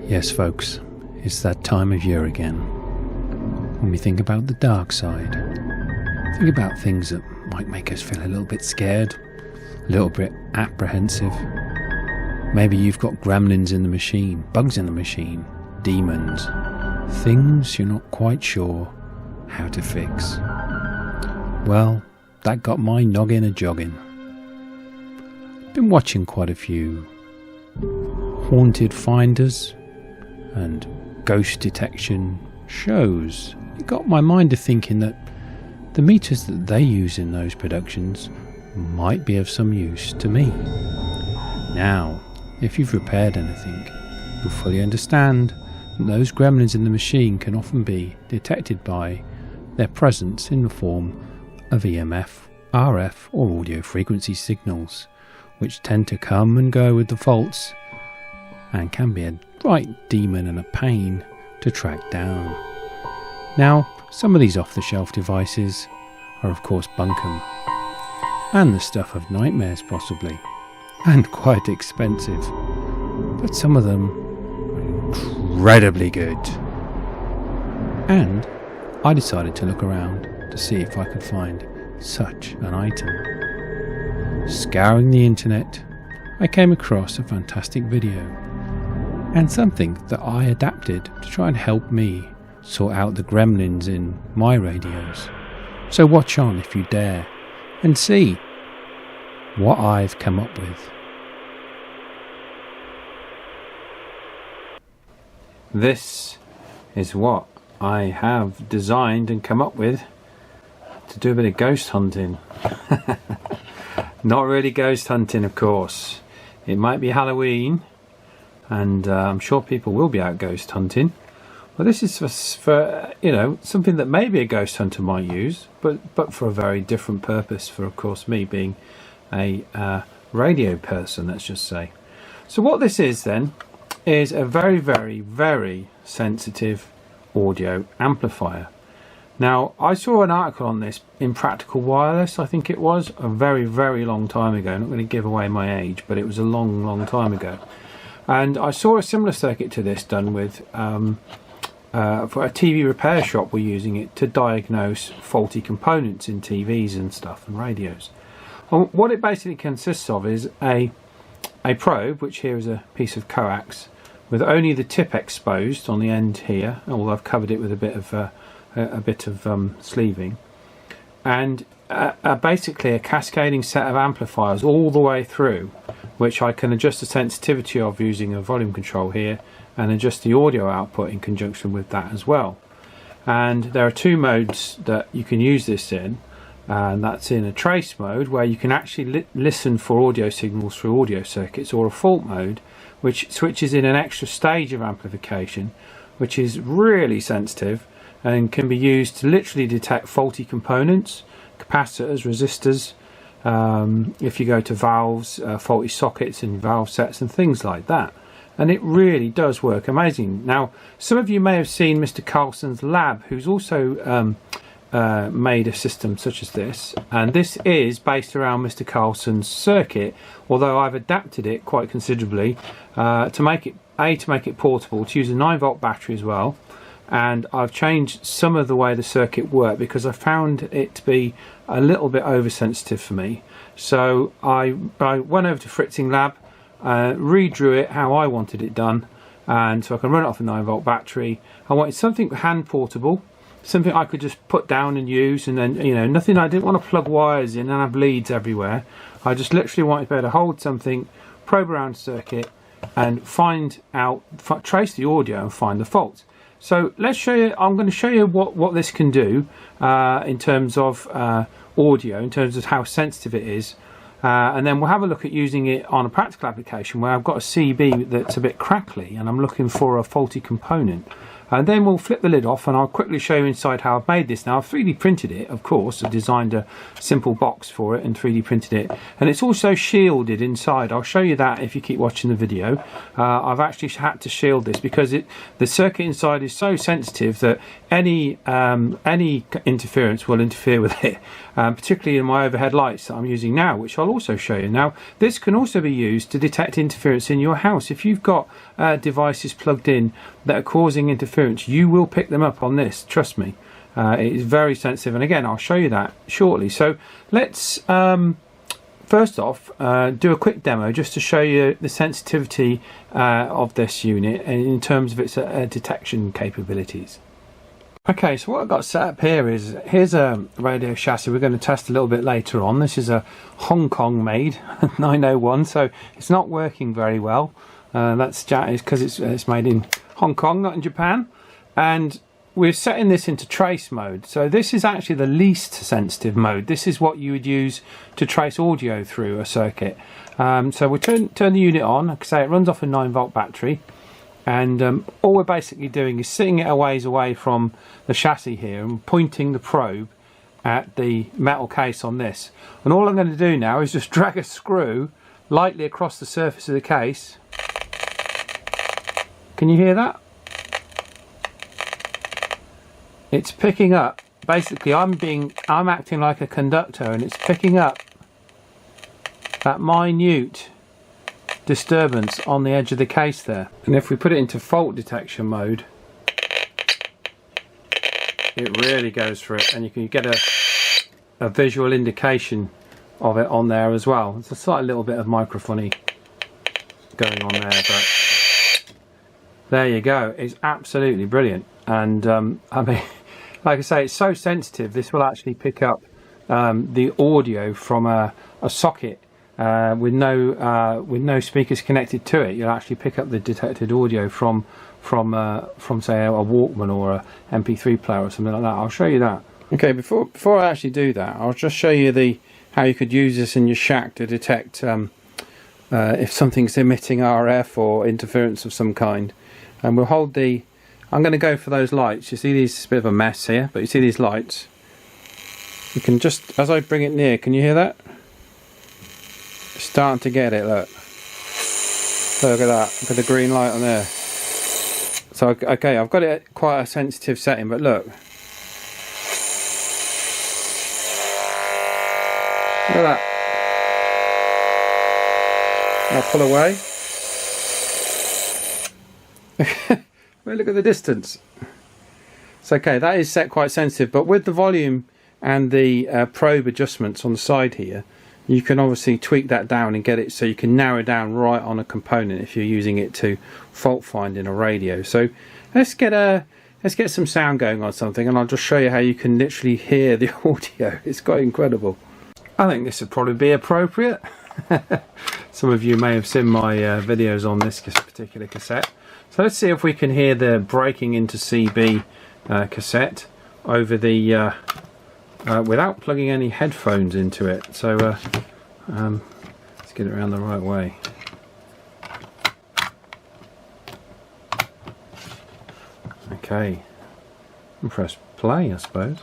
Yes, folks, it's that time of year again. When we think about the dark side, think about things that might make us feel a little bit scared, a little bit apprehensive. Maybe you've got gremlins in the machine, bugs in the machine, demons, things you're not quite sure how to fix. Well, that got my noggin a-jogging. Been watching quite a few haunted finders and ghost detection shows. It got my mind to thinking that the meters that they use in those productions might be of some use to me. Now, if you've repaired anything, you'll fully understand that those gremlins in the machine can often be detected by their presence in the form of EMF, RF or audio frequency signals, which tend to come and go with the faults and can be a right demon and a pain to track down. Now, some of these off-the-shelf devices are of course bunkum and the stuff of nightmares possibly, and quite expensive, but some of them are incredibly good. And I decided to look around to see if I could find such an item. Scouring the internet, I came across a fantastic video and something that I adapted to try and help me sort out the gremlins in my radios. So watch on if you dare and see what I've come up with. This is what I have designed and come up with to do a bit of ghost hunting. Not really ghost hunting, of course. It might be Halloween, and I'm sure people will be out ghost hunting. Well, this is for you know, something that maybe a ghost hunter might use, but for a very different purpose. For, of course, me being a radio person, let's just say. So what this is then is a very, very, very sensitive audio amplifier. Now, I saw an article on this in Practical Wireless, I think it was, a very, very long time ago. I'm not going to give away my age, but it was a long, long time ago. And I saw a similar circuit to this done with, for a TV repair shop were using it to diagnose faulty components in TVs and stuff and radios. And what it basically consists of is a probe, which here is a piece of coax, with only the tip exposed on the end here, although I've covered it with a bit of sleeving, and basically a cascading set of amplifiers all the way through, which I can adjust the sensitivity of using a volume control here and adjust the audio output in conjunction with that as well. And there are two modes that you can use this in, and that's in a trace mode where you can actually listen for audio signals through audio circuits, or a fault mode which switches in an extra stage of amplification, which is really sensitive and can be used to literally detect faulty components, capacitors, resistors, if you go to valves, faulty sockets and valve sets and things like that. And it really does work amazing. Now, some of you may have seen Mr. Carlson's lab, who's also made a system such as this, and this is based around Mr. Carlson's circuit, although I've adapted it quite considerably to make it portable, to use a 9-volt battery as well. And I've changed some of the way the circuit worked because I found it to be a little bit oversensitive for me. So I went over to Fritzing Lab, redrew it how I wanted it done, and so I can run it off a 9-volt battery. I wanted something hand portable, something I could just put down and use, and then, you know, nothing. I didn't want to plug wires in and have leads everywhere. I just literally wanted to be able to hold something, probe around the circuit, and trace the audio and find the faults. So let's show you. I'm going to show you what this can do in terms of audio, in terms of how sensitive it is, and then we'll have a look at using it on a practical application where I've got a CB that's a bit crackly and I'm looking for a faulty component. And then we'll flip the lid off and I'll quickly show you inside how I've made this. Now I've 3D printed it, of course. I designed a simple box for it and 3D printed it. And it's also shielded inside. I'll show you that if you keep watching the video. I've actually had to shield this because the circuit inside is so sensitive that any interference will interfere with it, particularly in my overhead lights that I'm using now, which I'll also show you. Now this can also be used to detect interference in your house. If you've got devices plugged in that are causing interference, you will pick them up on this, trust me. It is very sensitive, and again I'll show you that shortly. So let's first off do a quick demo just to show you the sensitivity of this unit in terms of its detection capabilities. Okay, so what I've got set up here is, here's a radio chassis we're going to test a little bit later on. This is a Hong Kong made 901, so it's not working very well. That's because it's made in Hong Kong, not in Japan. And we're setting this into trace mode. So this is actually the least sensitive mode. This is what you would use to trace audio through a circuit. So we'll turn the unit on. Like I say, it runs off a 9-volt battery. And all we're basically doing is sitting it a ways away from the chassis here and pointing the probe at the metal case on this. And all I'm going to do now is just drag a screw lightly across the surface of the case. Can you hear that? It's picking up. Basically, I'm acting like a conductor, and it's picking up that minute disturbance on the edge of the case there. And if we put it into fault detection mode, it really goes for it, and you can get a visual indication of it on there as well. There's a slight little bit of microphony going on there, but there you go. It's absolutely brilliant. And I mean, like I say, it's so sensitive, this will actually pick up the audio from a socket with no speakers connected to it. You'll actually pick up the detected audio from say a Walkman or a MP3 player or something like that. I'll show you that. Okay, before I actually do that, I'll just show you how you could use this in your shack to detect if something's emitting RF or interference of some kind. And we'll hold I'm going to go for those lights. You see these, it's a bit of a mess here, but you see these lights. You can just, as I bring it near, can you hear that? It's starting to get it, look. Look at that, look at the green light on there. So, okay, I've got it at quite a sensitive setting, but look. Look at that. I'll pull away. Well, look at the distance. It's okay, that is set quite sensitive, but with the volume and the probe adjustments on the side here, you can obviously tweak that down and get it so you can narrow down right on a component if you're using it to fault find in a radio. So let's get some sound going on something, and I'll just show you how you can literally hear the audio. It's quite incredible. I think this would probably be appropriate. Some of you may have seen my videos on this particular cassette. So let's see if we can hear the breaking into CB cassette over the without plugging any headphones into it. So let's get it around the right way. Okay, and press play, I suppose.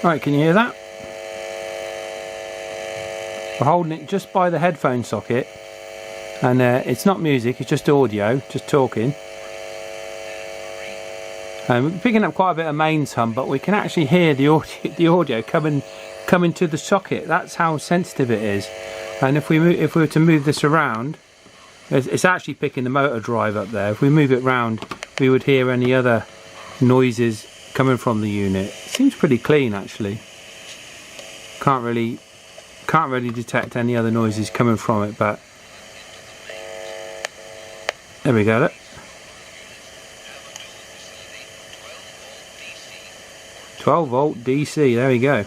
Alright, can you hear that? We're holding it just by the headphone socket, and it's not music, it's just audio, just talking. We're picking up quite a bit of mains hum, but we can actually hear the audio coming to the socket. That's how sensitive it is. And if we were to move this around, it's actually picking the motor drive up there. If we move it round, we would hear any other noises coming from the unit. It seems pretty clean actually. Can't really detect any other noises coming from it, but there we go. Look. 12-volt DC, there we go.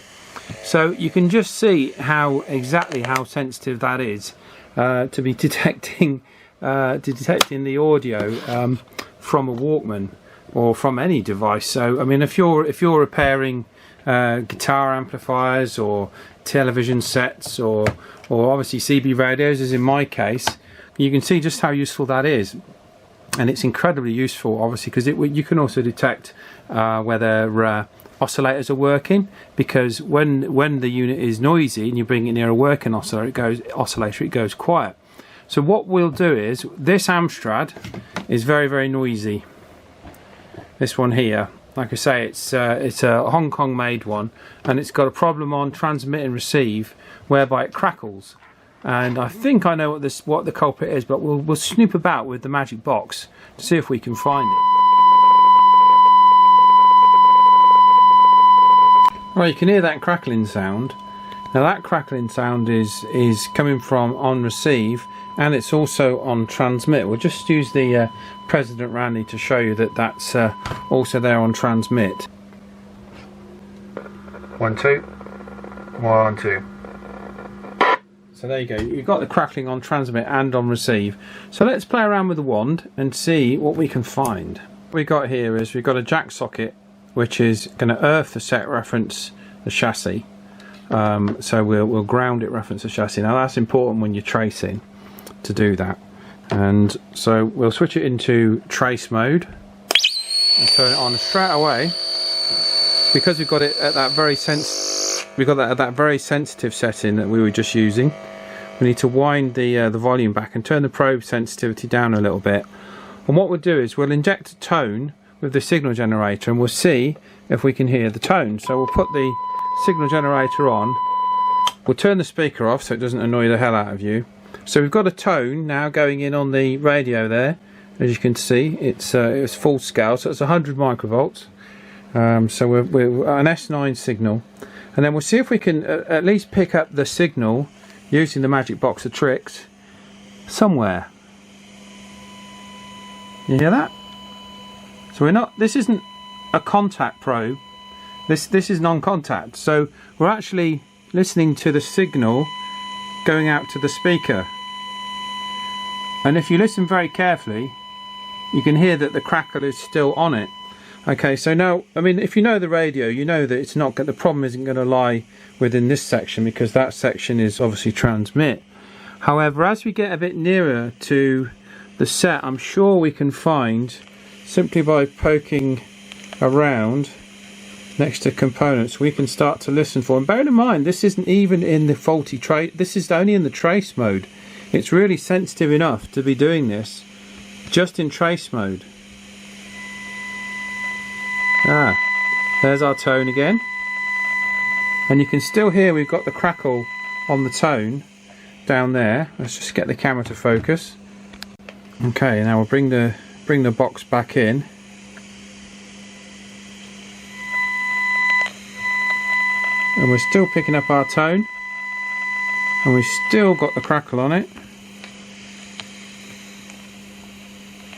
So you can just see exactly how sensitive that is to be detecting the audio from a Walkman or from any device. So I mean, if you're repairing guitar amplifiers or television sets or obviously CB radios, as in my case, you can see just how useful that is. And it's incredibly useful, obviously, because you can also detect whether oscillators are working, because when the unit is noisy and you bring it near a working oscillator, it goes quiet. So what we'll do is, this Amstrad is very, very noisy. This one here, like I say, it's a Hong Kong made one, and it's got a problem on transmit and receive whereby it crackles. And I think I know what the culprit is, but we'll snoop about with the magic box to see if we can find it. Right, you can hear that crackling sound. Now that crackling sound is coming from on receive, and it's also on transmit. We'll just use the President Randy to show you that that's also there on transmit. 1 2 1 2. So there you go, you've got the crackling on transmit and on receive. So let's play around with the wand and see what we can find. What we got here is we've got a jack socket which is going to earth the set reference the chassis. So we'll ground it reference the chassis. Now that's important when you're tracing to do that. And so we'll switch it into trace mode and turn it on straight away. Because we've got it at that very sensitive setting that we were just using, we need to wind the volume back and turn the probe sensitivity down a little bit. And what we'll do is we'll inject a tone with the signal generator, and we'll see if we can hear the tone. So we'll put the signal generator on, we'll turn the speaker off so it doesn't annoy the hell out of you. So we've got a tone now going in on the radio there. As you can see, it's full scale, so it's 100 microvolts. So we're an S9 signal, and then we'll see if we can at least pick up the signal using the magic box of tricks somewhere. You hear that? So this isn't a contact probe, this is non-contact, so we're actually listening to the signal going out to the speaker. And if you listen very carefully, you can hear that the crackle is still on it. Okay, so now, I mean, if you know the radio, you know that it's not the problem isn't going to lie within this section, because that section is obviously transmit. However, as we get a bit nearer to the set, I'm sure we can find, simply by poking around next to components, we can start to listen for. And bearing in mind, this isn't even in the faulty trace, this is only in the trace mode. It's really sensitive enough to be doing this just in trace mode. There's our tone again, and you can still hear we've got the crackle on the tone down there. Let's just get the camera to focus. Okay, now we'll bring the box back in, and we're still picking up our tone, and we've still got the crackle on it,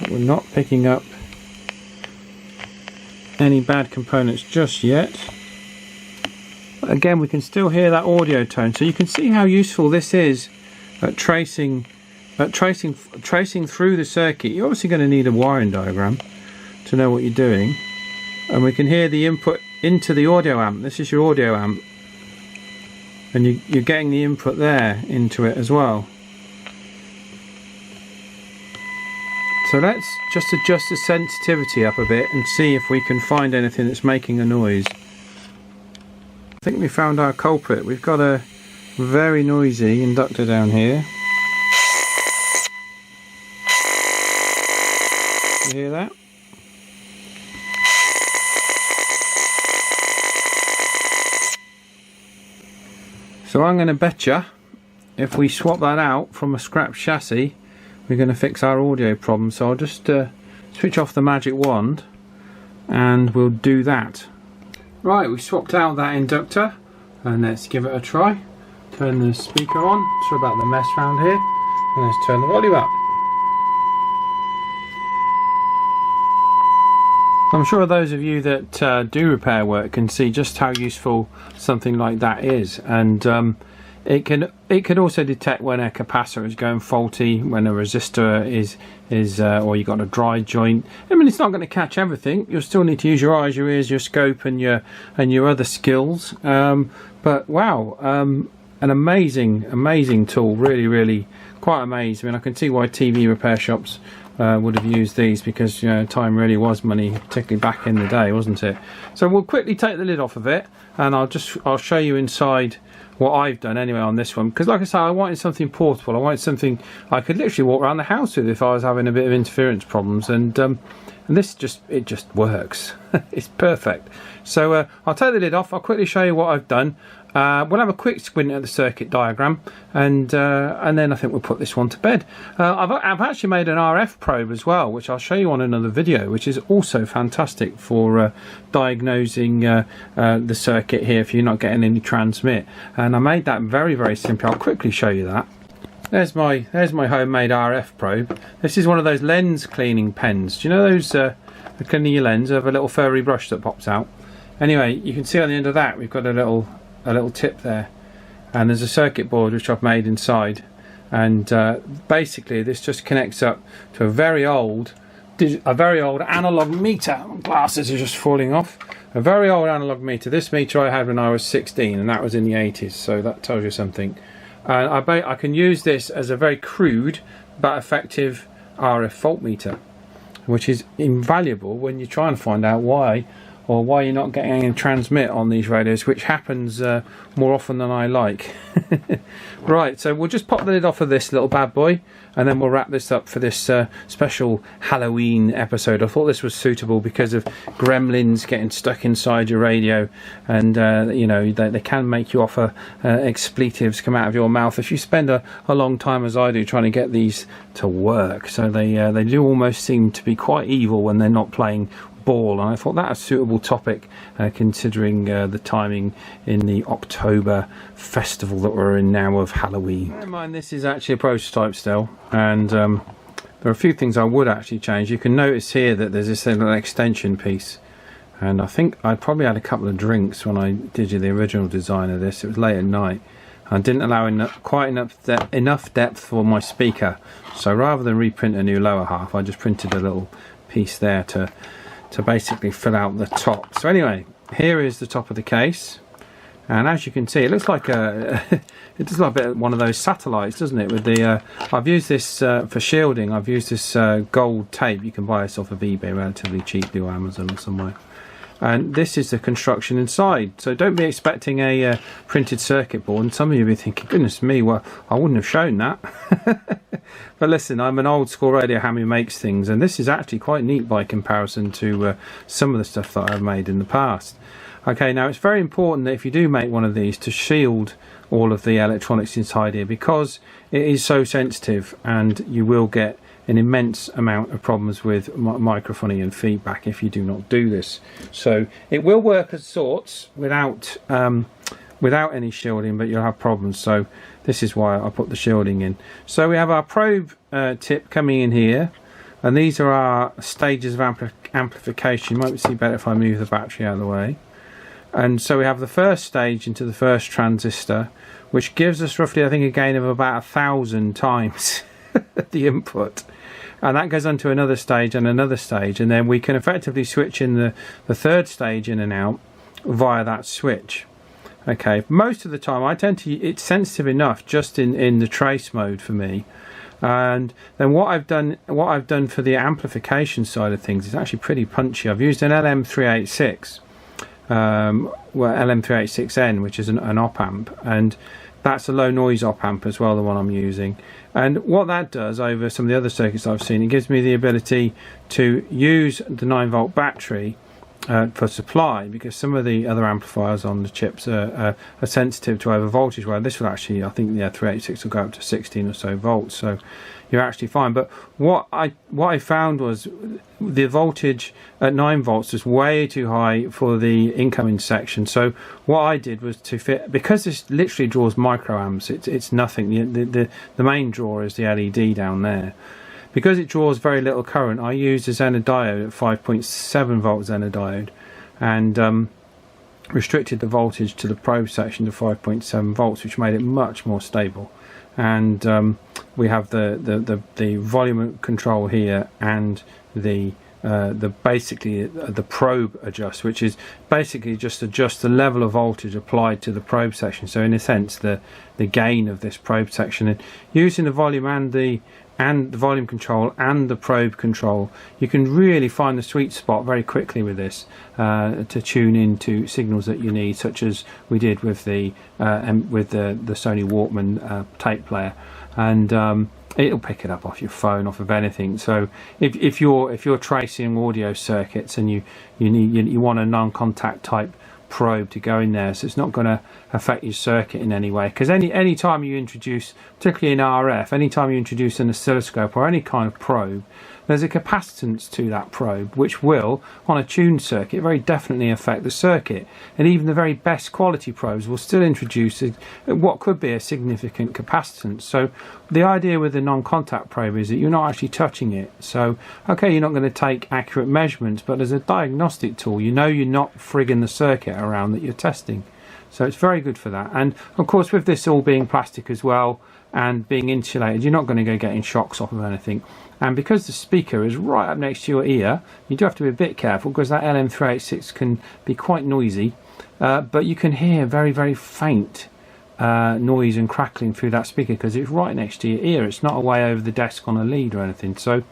but we're not picking up any bad components just yet. But again, we can still hear that audio tone, so you can see how useful this is at tracing through the circuit. You're obviously going to need a wiring diagram to know what you're doing, and we can hear the input into the audio amp. This is your audio amp, and you're getting the input there into it as well. So let's just adjust the sensitivity up a bit and see if we can find anything that's making a noise. I think we found our culprit. We've got a very noisy inductor down here. You hear that? So I'm going to bet you if we swap that out from a scrap chassis, we're going to fix our audio problem. So I'll just switch off the magic wand and we'll do that. Right, we swapped out that inductor, and let's give it a try. Turn the speaker on. Sorry about the mess around here. And let's turn the volume up. I'm sure those of you that do repair work can see just how useful something like that is, and it can also detect when a capacitor is going faulty, when a resistor is or you got a dry joint. I mean, it's not going to catch everything. You'll still need to use your eyes, your ears, your scope, and your other skills. But wow, an amazing tool. Really quite amazed. I mean, I can see why TV repair shops would have used these, because time really was money, particularly back in the day, wasn't it? So we'll quickly take the lid off of it, and I'll show you inside what I've done anyway on this one, because like I say, I wanted something portable. I wanted something I could literally walk around the house with if I was having a bit of interference problems, and this just works. It's perfect. So I'll take the lid off. I'll quickly show you what I've done. We'll have a quick squint at the circuit diagram, and then I think we'll put this one to bed. I've actually made an RF probe as well, which I'll show you on another video, which is also fantastic for diagnosing the circuit here if you're not getting any transmit. And I made that very simple. I'll quickly show you that. There's my homemade RF probe. This is one of those lens cleaning pens. Do you know those the cleaning your lens of a little furry brush that pops out? Anyway, you can see on the end of that we've got a little tip there, and there's a circuit board which I've made inside, and basically this just connects up to a very old analog meter. My glasses are just falling off. A very old analog meter. This meter I had when I was 16, and that was in the 80s, so that tells you something. And I can use this as a very crude but effective RF voltmeter, which is invaluable when you try and find out why you're not getting any transmit on these radios, which happens more often than I like. Right, so we'll just pop the lid off of this little bad boy, and then we'll wrap this up for this special Halloween episode. I thought this was suitable because of gremlins getting stuck inside your radio, and they can make you offer expletives come out of your mouth if you spend a long time, as I do, trying to get these to work. So they do almost seem to be quite evil when they're not playing ball, and I thought that a suitable topic considering the timing in the October festival that we're in now of Halloween. Bear in mind, this is actually a prototype still, and there are a few things I would actually change. You can notice here that there's this little extension piece, and I think I probably had a couple of drinks when I did the original design of this. It was late at night. I didn't allow quite enough depth for my speaker, so rather than reprint a new lower half, I just printed a little piece there to basically fill out the top. So anyway, here is the top of the case, and as you can see, it looks like it does look a bit of one of those satellites, doesn't it? With the I've used this for shielding. I've used this gold tape. You can buy this off of eBay relatively cheaply, or Amazon or somewhere. And this is the construction inside. So don't be expecting a printed circuit board. And some of you will be thinking, goodness me, well, I wouldn't have shown that. But listen, I'm an old school radio ham who makes things, and this is actually quite neat by comparison to some of the stuff that I've made in the past. Okay, now it's very important that if you do make one of these, to shield all of the electronics inside here, because it is so sensitive, and you will get an immense amount of problems with microphoning and feedback if you do not do this. So it will work as sorts without any shielding, but you'll have problems. So this is why I put the shielding in. So we have our probe tip coming in here, and these are our stages of amplification. You might see better if I move the battery out of the way. And so we have the first stage into the first transistor, which gives us roughly, I think, a gain of about 1,000 times the input. And that goes on to another stage and another stage, and then we can effectively switch in the third stage in and out via that switch. Okay, most of the time I tend to, it's sensitive enough just in the trace mode for me. And then what I've done for the amplification side of things is actually pretty punchy. I've used an LM386, LM386N, which is an op amp, and that's a low noise op amp as well, the one I'm using. And what that does over some of the other circuits I've seen, it gives me the ability to use the 9-volt battery for supply, because some of the other amplifiers on the chips are sensitive to over voltage, where this will actually, I think the 386 will go up to 16 or so volts, so you're actually fine. But what I found was the voltage at 9 volts was way too high for the incoming section. So what I did was to fit, because this literally draws microamps, it's nothing. The main draw is the LED down there. Because it draws very little current, I used a Zener diode at 5.7 volt Zener diode, and restricted the voltage to the probe section to 5.7 volts, which made it much more stable. And we have the volume control here and the basically the probe adjust, which is basically just adjust the level of voltage applied to the probe section. So in a sense, the gain of this probe section, and using the volume and the volume control and the probe control, you can really find the sweet spot very quickly with this to tune into signals that you need, such as we did with the Sony Walkman tape player, and it'll pick it up off your phone, off of anything. So if you're tracing audio circuits and you want a non-contact type probe to go in there, so it's not going to affect your circuit in any way, because any time you introduce, particularly in RF, any time you introduce an oscilloscope or any kind of probe, there's a capacitance to that probe which will, on a tuned circuit, very definitely affect the circuit, and even the very best quality probes will still introduce what could be a significant capacitance. So the idea with the non-contact probe is that you're not actually touching it. So okay, you're not going to take accurate measurements, but as a diagnostic tool, you know you're not frigging the circuit around that you're testing. So it's very good for that. And of course, with this all being plastic as well and being insulated, you're not going to go getting shocks off of anything. And because the speaker is right up next to your ear, you do have to be a bit careful, because that LM386 can be quite noisy, but you can hear very, very faint noise and crackling through that speaker because it's right next to your ear. It's not away over the desk on a lead or anything. So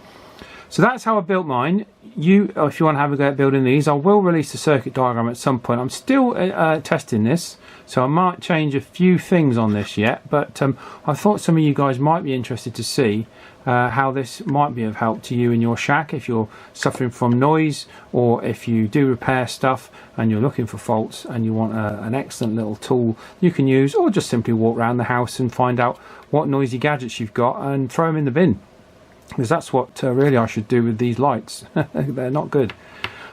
that's how I built mine. If you want to have a go at building these, I will release the circuit diagram at some point. I'm still testing this, so I might change a few things on this yet, but I thought some of you guys might be interested to see how this might be of help to you in your shack if you're suffering from noise, or if you do repair stuff and you're looking for faults and you want an excellent little tool you can use, or just simply walk around the house and find out what noisy gadgets you've got and throw them in the bin. Because that's what really I should do with these lights. They're not good.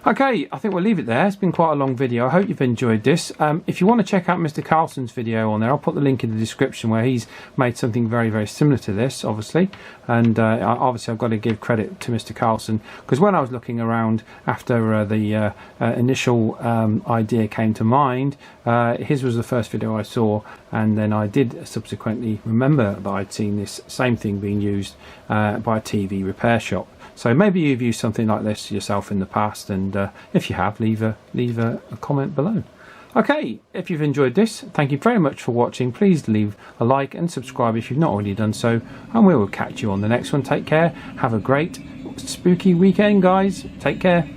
Okay, I think we'll leave it there. It's been quite a long video. I hope you've enjoyed this. If you want to check out Mr. Carlson's video on there, I'll put the link in the description, where he's made something very, very similar to this, obviously. And obviously I've got to give credit to Mr. Carlson, because when I was looking around after the initial idea came to mind, his was the first video I saw, and then I did subsequently remember that I'd seen this same thing being used by a TV repair shop. So maybe you've used something like this yourself in the past, and if you have, leave a comment below. Okay, if you've enjoyed this, thank you very much for watching. Please leave a like and subscribe if you've not already done so, and we will catch you on the next one. Take care. Have a great spooky weekend, guys. Take care.